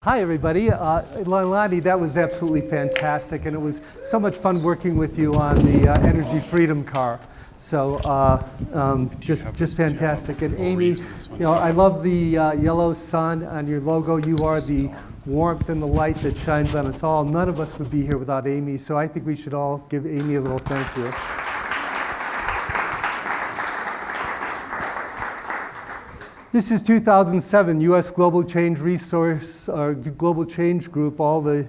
Hi, everybody. Leilani, that was absolutely fantastic, and it was so much fun working with you on the Energy Freedom car. So just fantastic. And Amy, I love the yellow sun on your logo. You are the warmth and the light that shines on us all. None of us would be here without Amy, so I think we should all give Amy a little thank you. This is 2007, U.S. Global Change Global Change Group, all the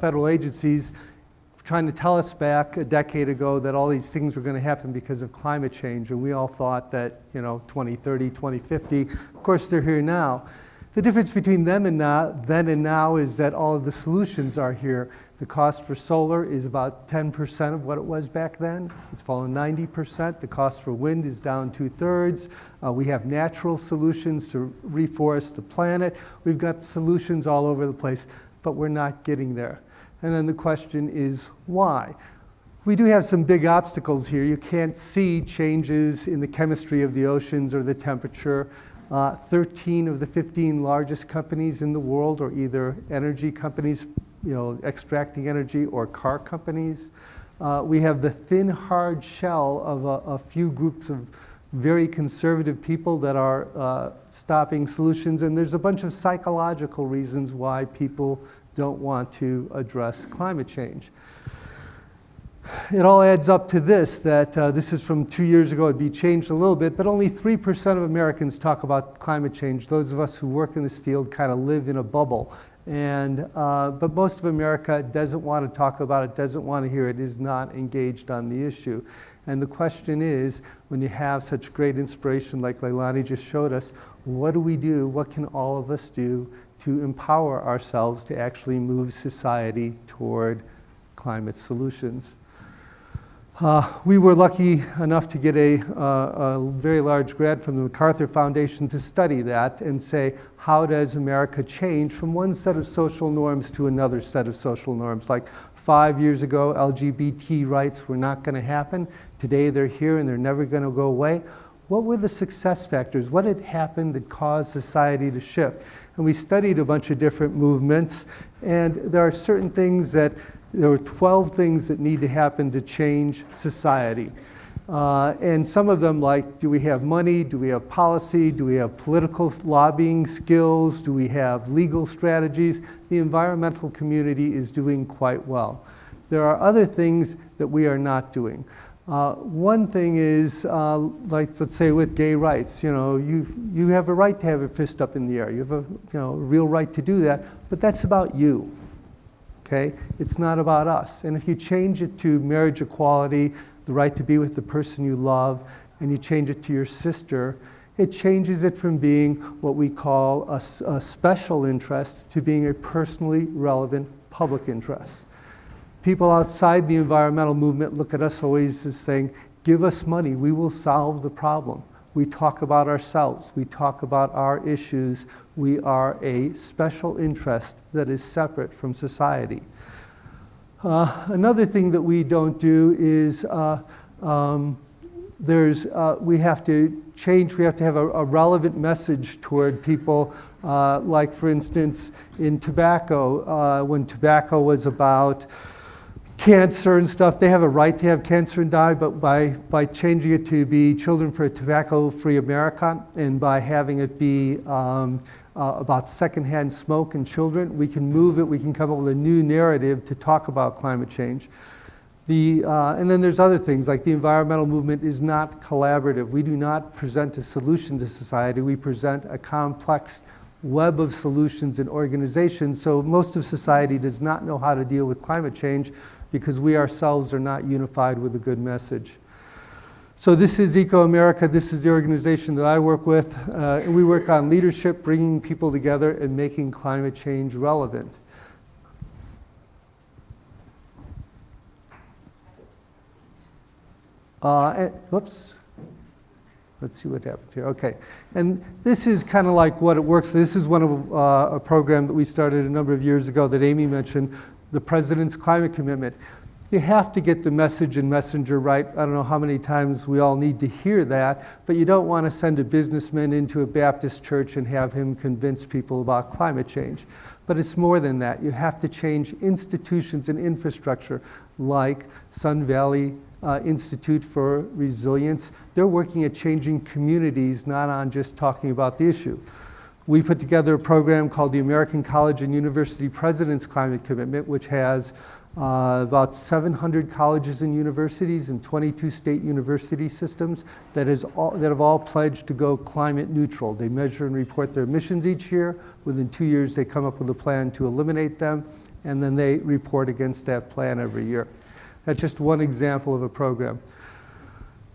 federal agencies trying to tell us back a decade ago that all these things were going to happen because of climate change. And we all thought that, 2030, 2050, of course they're here now. The difference between them and then and now is that all of the solutions are here. The cost for solar is about 10% of what it was back then. It's fallen 90%. The cost for wind is down 2/3. We have natural solutions to reforest the planet. We've got solutions all over the place, but we're not getting there. And then the question is why? We do have some big obstacles here. You can't see changes in the chemistry of the oceans or the temperature. 13 of the 15 largest companies in the world are either energy companies, extracting energy, or car companies. We have the thin, hard shell of a few groups of very conservative people that are stopping solutions, and there's a bunch of psychological reasons why people don't want to address climate change. It all adds up to this, that this is from 2 years ago. It'd be changed a little bit, but only 3% of Americans talk about climate change. Those of us who work in this field kind of live in a bubble. But most of America doesn't want to talk about it, doesn't want to hear it, is not engaged on the issue. And the question is, when you have such great inspiration like Leilani just showed us, what do we do? What can all of us do to empower ourselves to actually move society toward climate solutions? We were lucky enough to get a very large grant from the MacArthur Foundation to study that and say, how does America change from one set of social norms to another set of social norms? Like 5 years ago, LGBT rights were not going to happen. Today they're here and they're never going to go away. What were the success factors? What had happened that caused society to shift? And we studied a bunch of different movements, and there are certain things that there were 12 things that need to happen to change society. And some of them, like, do we have money? Do we have policy? Do we have political lobbying skills? Do we have legal strategies? The environmental community is doing quite well. There are other things that we are not doing. One thing is, let's say with gay rights, you have a right to have a fist up in the air. You have a real right to do that, but that's about you. Okay? It's not about us. And if you change it to marriage equality, the right to be with the person you love, and you change it to your sister, it changes it from being what we call a special interest to being a personally relevant public interest. People outside the environmental movement look at us always as saying, give us money, we will solve the problem. We talk about ourselves, we talk about our issues. We are a special interest that is separate from society. Another thing that we don't do is we have to change, we have to have a relevant message toward people. Like for instance, in tobacco, when tobacco was about cancer and stuff, they have a right to have cancer and die, but by changing it to be Children for a Tobacco-Free America, and by having it be about secondhand smoke and children, we can move it, we can come up with a new narrative to talk about climate change. And then there's other things, like the environmental movement is not collaborative. We do not present a solution to society, we present a complex web of solutions and organizations. So most of society does not know how to deal with climate change because we ourselves are not unified with a good message. So this is ecoAmerica. This is the organization that I work with. And we work on leadership, bringing people together, and making climate change relevant. Whoops. Let's see what happens here. Okay. And this is kind of like what it works. This is one of a program that we started a number of years ago that Amy mentioned, the President's Climate Commitment. You have to get the message and messenger right. I don't know how many times we all need to hear that, but you don't want to send a businessman into a Baptist church and have him convince people about climate change. But it's more than that. You have to change institutions and infrastructure like Sun Valley Institute for Resilience. They're working at changing communities, not on just talking about the issue. We put together a program called the American College and University President's Climate Commitment, which has about 700 colleges and universities and 22 state university systems that have all pledged to go climate neutral. They measure and report their emissions each year. Within 2 years, they come up with a plan to eliminate them, and then they report against that plan every year. That's just one example of a program.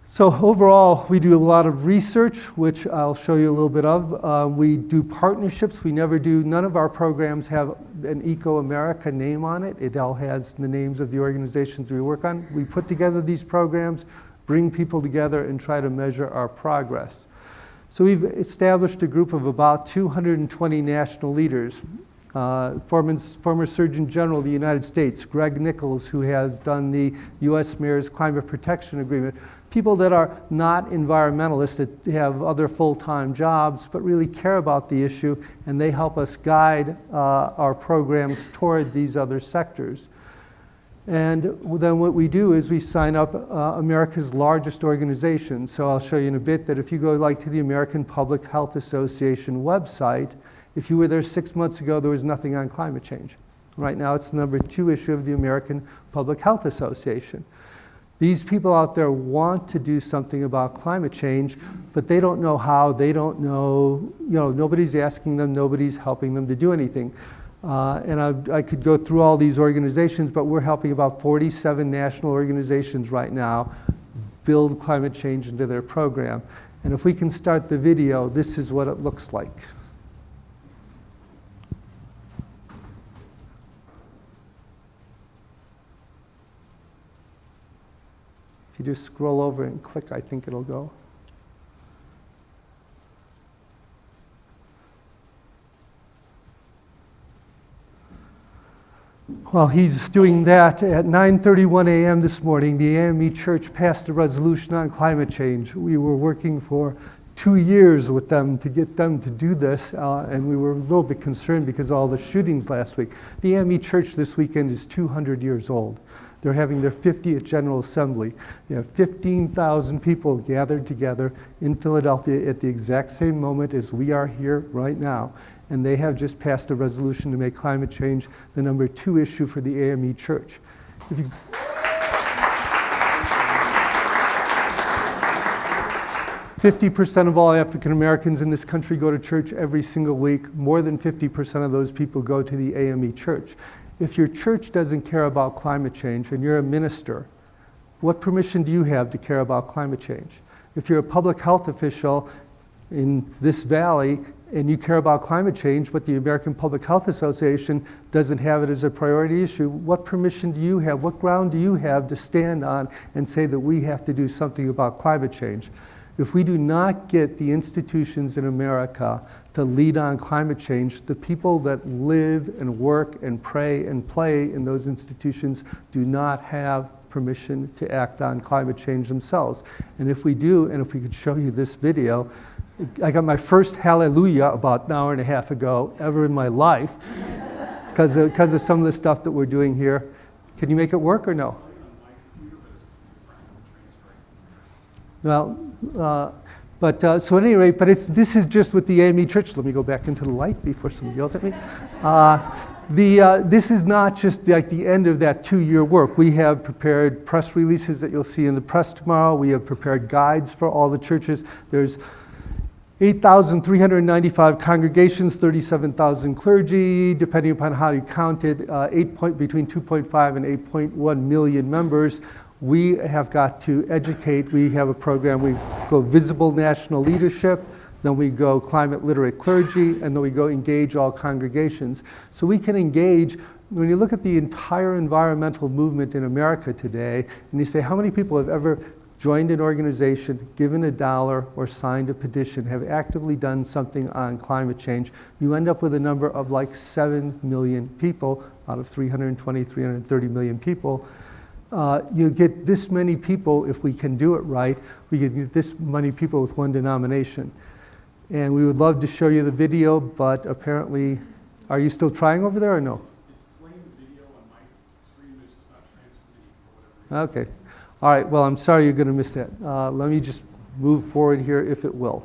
So overall, we do a lot of research, which I'll show you a little bit of. We do partnerships. None of our programs have an ecoAmerica name on it. It all has the names of the organizations we work on. We put together these programs, bring people together, and try to measure our progress. So we've established a group of about 220 national leaders. Former Surgeon General of the United States, Greg Nichols, who has done the U.S. Mayor's Climate Protection Agreement. People that are not environmentalists, that have other full-time jobs, but really care about the issue, and they help us guide our programs toward these other sectors. And then what we do is we sign up America's largest organization. So I'll show you in a bit that if you go to the American Public Health Association website, if you were there 6 months ago, there was nothing on climate change. Right now, it's the #2 issue of the American Public Health Association. These people out there want to do something about climate change, but they don't know how, they don't know, nobody's asking them, nobody's helping them to do anything. And I could go through all these organizations, but we're helping about 47 national organizations right now build climate change into their program. And if we can start the video, this is what it looks like. If you just scroll over and click, I think it'll go. While he's doing that, at 9:31 a.m. this morning, the AME Church passed a resolution on climate change. We were working for 2 years with them to get them to do this, and we were a little bit concerned because of all the shootings last week. The AME Church this weekend is 200 years old. They're having their 50th General Assembly. You have 15,000 people gathered together in Philadelphia at the exact same moment as we are here right now. And they have just passed a resolution to make climate change the #2 issue for the AME Church. 50% of all African Americans in this country go to church every single week. More than 50% of those people go to the AME Church. If your church doesn't care about climate change and you're a minister, what permission do you have to care about climate change? If you're a public health official in this valley and you care about climate change, but the American Public Health Association doesn't have it as a priority issue, what permission do you have, what ground do you have to stand on and say that we have to do something about climate change? If we do not get the institutions in America to lead on climate change, the people that live and work and pray and play in those institutions do not have permission to act on climate change themselves. And if we do, and if we could show you this video, I got my first hallelujah about an hour and a half ago ever in my life because of some of the stuff that we're doing here. Can you make it work or no? Well, so at any rate, this is just with the AME Church. Let me go back into the light before somebody yells at me. This is not just like the end of that 2-year work. We have prepared press releases that you'll see in the press tomorrow. We have prepared guides for all the churches. There's 8,395 congregations, 37,000 clergy, depending upon how you count it, between 2.5 and 8.1 million members. We have got to educate. We have a program. We go visible national leadership, then we go climate literate clergy, and then we go engage all congregations. So we can engage. When you look at the entire environmental movement in America today, and you say, how many people have ever joined an organization, given $1, or signed a petition, have actively done something on climate change, you end up with a number of like 7 million people out of 320, 330 million people. You get this many people, if we can do it right, we can get this many people with one denomination. And we would love to show you the video, but apparently Are you still trying over there or no? It's playing the video on my screen, but it's just not transmitting for whatever reason. Okay. All right, well, I'm sorry you're going to miss that. Let me just move forward here if it will.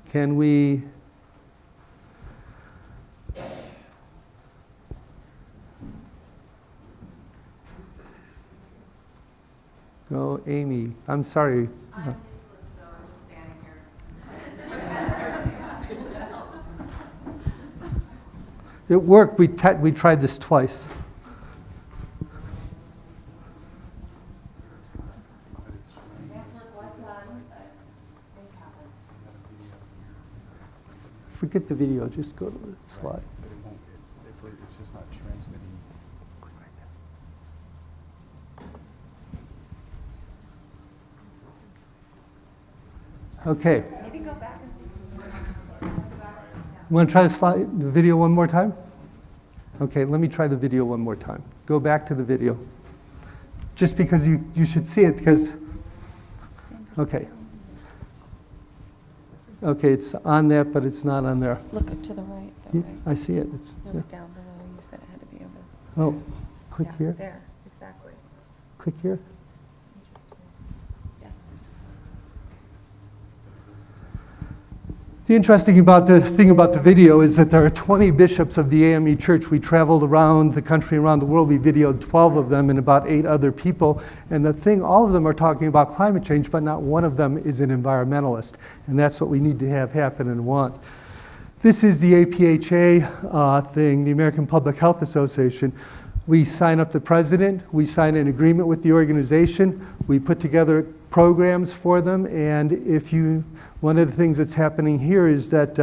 Can we... Go, Amy. I'm sorry. I'm useless, so I'm just standing here. It worked. We tried this twice. Forget the video. Just go to the slide. But it won't get, it's just not transmitting. Okay. Maybe go back and see. You want to try the video one more time? Okay, let me try the video one more time. Go back to the video. Just because you should see it, because... Okay. Okay, it's on that, but it's not on there. Look up to the right. That Yeah, way. I see it. It's, No, yeah. down below. You said it had to be over. Oh, click Yeah, here. There, exactly. Click here. Interesting. Yeah. The interesting thing about the video is that there are 20 bishops of the AME Church. We traveled around the country, around the world. We videoed 12 of them and about 8 other people. And the thing, all of them are talking about climate change, but not one of them is an environmentalist. And that's what we need to have happen and want. This is the APHA thing, the American Public Health Association. We sign up the president. We sign an agreement with the organization. We put together programs for them. And one of the things that's happening here is that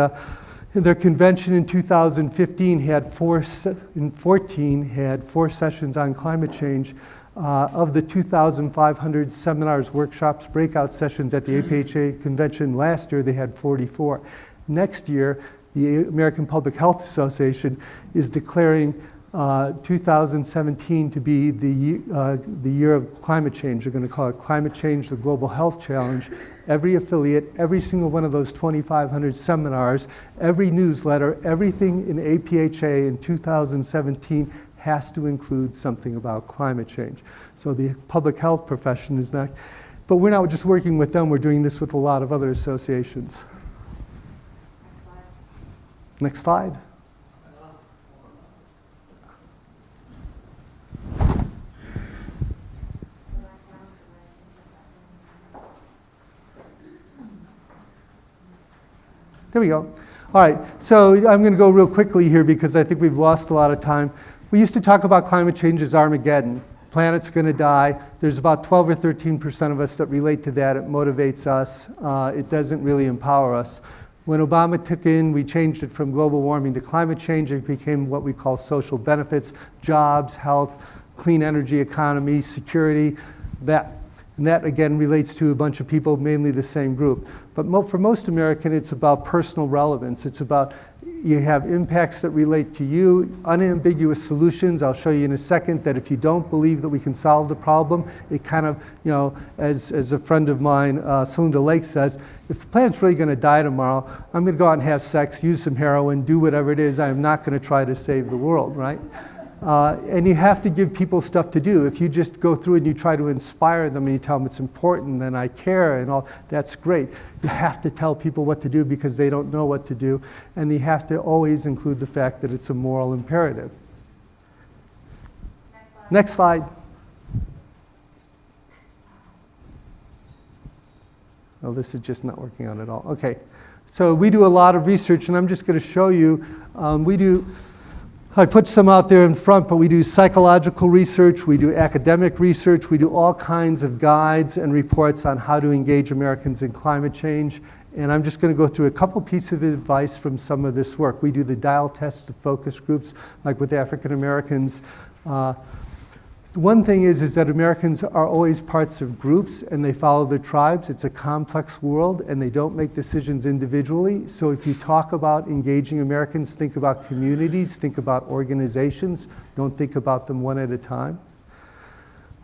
their convention in 2015 had 14 had 4 sessions on climate change. Of the 2,500 seminars, workshops, breakout sessions at the APHA convention last year, they had 44. Next year, the American Public Health Association is declaring 2017 to be the year of climate change. They're going to call it Climate Change, the Global Health Challenge. Every affiliate, every single one of those 2,500 seminars, every newsletter, everything in APHA in 2017 has to include something about climate change. So the public health profession is not, but we're not just working with them, we're doing this with a lot of other associations. Next slide. There we go. All right, so I'm going to go real quickly here because I think we've lost a lot of time. We used to talk about climate change as Armageddon. Planet's going to die. There's about 12 or 13% of us that relate to that. It motivates us. It doesn't really empower us. When Obama took in, we changed it from global warming to climate change. It became what we call social benefits, jobs, health, clean energy economy, security, that. And that, again, relates to a bunch of people, mainly the same group. But for most Americans, it's about personal relevance. It's about you have impacts that relate to you, unambiguous solutions. I'll show you in a second that if you don't believe that we can solve the problem, it kind of, as a friend of mine, Celinda Lake says, if the planet's really going to die tomorrow, I'm going to go out and have sex, use some heroin, do whatever it is. I am not going to try to save the world, right? And you have to give people stuff to do. If you just go through and you try to inspire them and you tell them it's important and I care and all, that's great. You have to tell people what to do because they don't know what to do. And you have to always include the fact that it's a moral imperative. Next slide. Oh, this is just not working out at all. Okay, so we do a lot of research and I'm just going to show you, I put some out there in front, but we do psychological research, we do academic research, we do all kinds of guides and reports on how to engage Americans in climate change. And I'm just going to go through a couple pieces of advice from some of this work. We do the dial tests, the focus groups, like with African Americans. One thing is that Americans are always parts of groups and they follow their tribes. It's a complex world and they don't make decisions individually. So if you talk about engaging Americans, think about communities, think about organizations, don't think about them one at a time.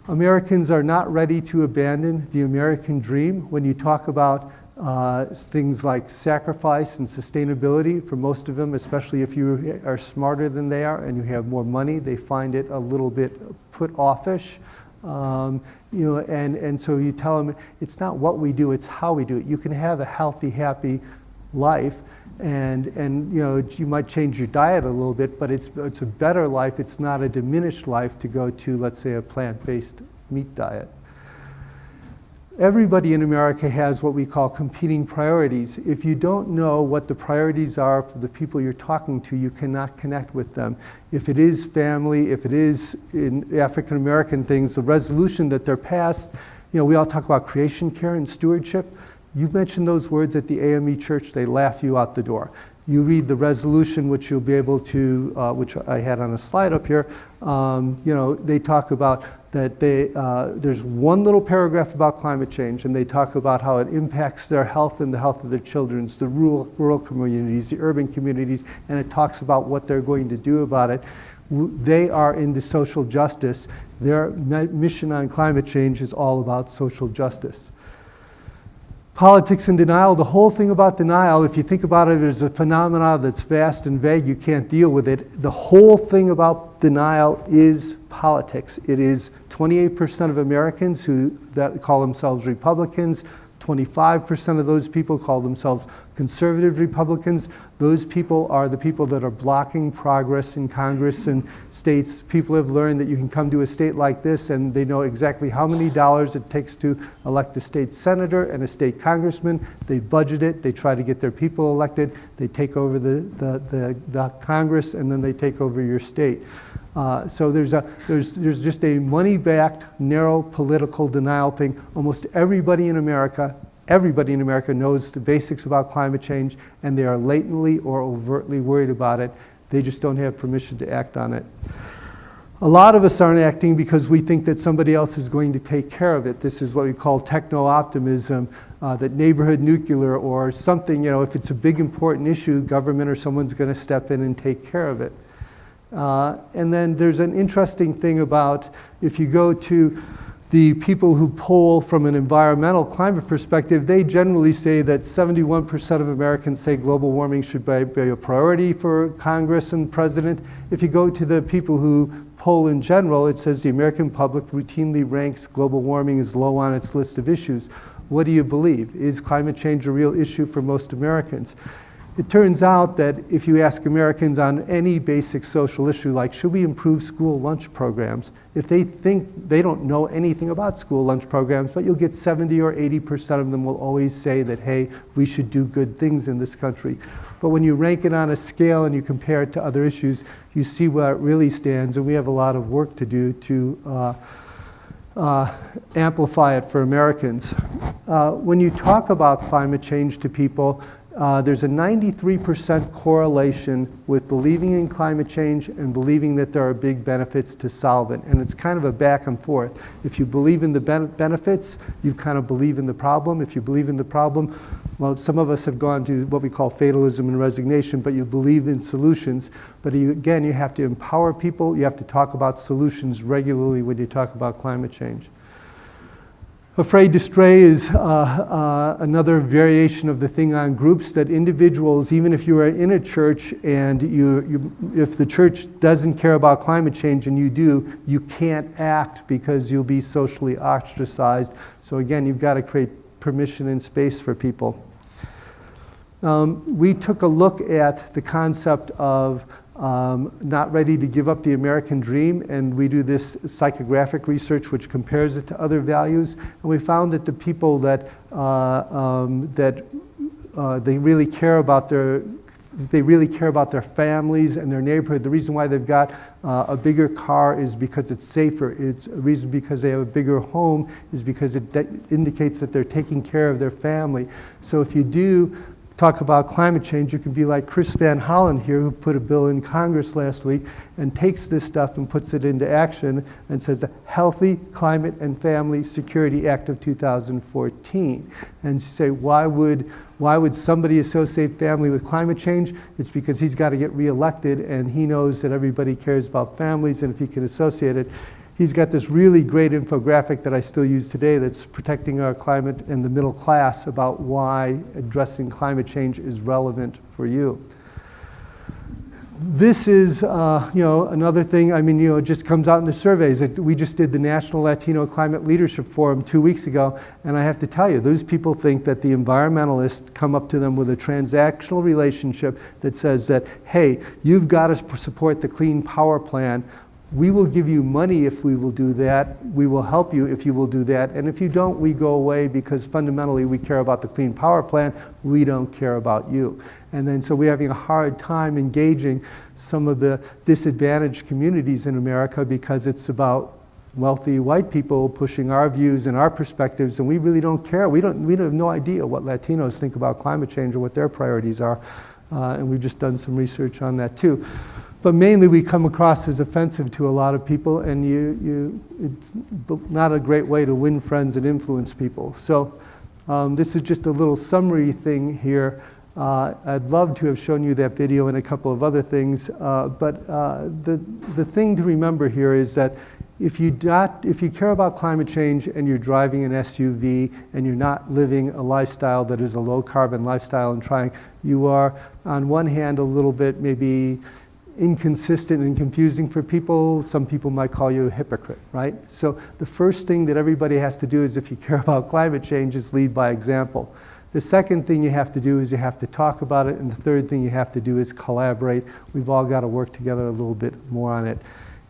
Americans are not ready to abandon the American dream. When you talk about things like sacrifice and sustainability, for most of them, especially if you are smarter than they are and you have more money, they find it a little bit put offish. And so you tell them it's not what we do, it's how we do it. You can have a healthy, happy life, and you might change your diet a little bit, but it's a better life. It's not a diminished life to go to, let's say, a plant-based meat diet. Everybody in America has what we call competing priorities. If you don't know what the priorities are for the people you're talking to, you cannot connect with them. If it is family, if it is in African American things, the resolution that they're passed, we all talk about creation, care, and stewardship. You mention those words at the AME church, they laugh you out the door. You read the resolution, which you'll be able to, which I had on a slide up here. They talk about that there's one little paragraph about climate change, and they talk about how it impacts their health and the health of their children, the rural communities, the urban communities, and it talks about what they're going to do about it. They are into social justice. Their mission on climate change is all about social justice. Politics and denial, the whole thing about denial, if you think about it as a phenomenon that's vast and vague, you can't deal with it. The whole thing about denial is politics. It is 28% of Americans that call themselves Republicans. 25% of those people call themselves conservative Republicans. Those people are the people that are blocking progress in Congress and states. People have learned that you can come to a state like this and they know exactly how many dollars it takes to elect a state senator and a state congressman. They budget it, they try to get their people elected, they take over the Congress, and then they take over your state. So there's just a money-backed, narrow political denial thing. Almost everybody in America knows the basics about climate change, and they are latently or overtly worried about it. They just don't have permission to act on it. A lot of us aren't acting because we think that somebody else is going to take care of it. This is what we call techno-optimism, that neighborhood nuclear or something, if it's a big important issue, government or someone's going to step in and take care of it. And then there's an interesting thing about if you go to the people who poll from an environmental climate perspective, they generally say that 71% of Americans say global warming should be a priority for Congress and President. If you go to the people who poll in general, it says the American public routinely ranks global warming as low on its list of issues. What do you believe? Is climate change a real issue for most Americans? It turns out that if you ask Americans on any basic social issue, like should we improve school lunch programs, if they think they don't know anything about school lunch programs, but you'll get 70 or 80% of them will always say that, hey, we should do good things in this country. But when you rank it on a scale and you compare it to other issues, you see where it really stands, and we have a lot of work to do to amplify it for Americans. When you talk about climate change to people, there's a 93% correlation with believing in climate change and believing that there are big benefits to solve it. And it's kind of a back and forth. If you believe in the benefits, you kind of believe in the problem. If you believe in the problem, well, some of us have gone to what we call fatalism and resignation, but you believe in solutions. But again, you have to empower people. You have to talk about solutions regularly when you talk about climate change. Afraid to stray is another variation of the thing on groups, that individuals, even if you are in a church and if the church doesn't care about climate change and you do, you can't act because you'll be socially ostracized. So again, you've got to create permission and space for people. We took a look at the concept of not ready to give up the American dream, and we do this psychographic research which compares it to other values, and we found that the people that they really care about their families and their neighborhood. The reason why they've got a bigger car is because it's safer. It's a reason because they have a bigger home is because it indicates that they're taking care of their family. So if you do talk about climate change, you can be like Chris Van Hollen here, who put a bill in Congress last week and takes this stuff and puts it into action and says the Healthy Climate and Family Security Act of 2014. And you say, why would somebody associate family with climate change? It's because he's got to get reelected and he knows that everybody cares about families, and if he can associate it. he's got this really great infographic that I still use today that's protecting our climate and the middle class about why addressing climate change is relevant for you. This is, another thing, it just comes out in the surveys. We just did the National Latino Climate Leadership Forum 2 weeks ago, and I have to tell you, those people think that the environmentalists come up to them with a transactional relationship that says that, hey, you've got to support the Clean Power Plan. We will give you money if we will do that. We will help you if you will do that. And if you don't, we go away because fundamentally we care about the Clean Power Plan. We don't care about you. And then so we're having a hard time engaging some of the disadvantaged communities in America because it's about wealthy white people pushing our views and our perspectives, and we really don't care. We have no idea what Latinos think about climate change or what their priorities are. And we've just done some research on that too. But mainly we come across as offensive to a lot of people, and it's not a great way to win friends and influence people. So this is just a little summary thing here. I'd love to have shown you that video and a couple of other things, but the thing to remember here is that if you care about climate change and you're driving an SUV and you're not living a lifestyle that is a low carbon lifestyle and you are on one hand a little bit maybe inconsistent and confusing for people. Some people might call you a hypocrite, right? So the first thing that everybody has to do is, if you care about climate change, is lead by example. The second thing you have to do is you have to talk about it, and the third thing you have to do is collaborate. We've all got to work together a little bit more on it.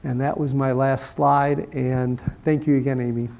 And that was my last slide, and thank you again, Amy.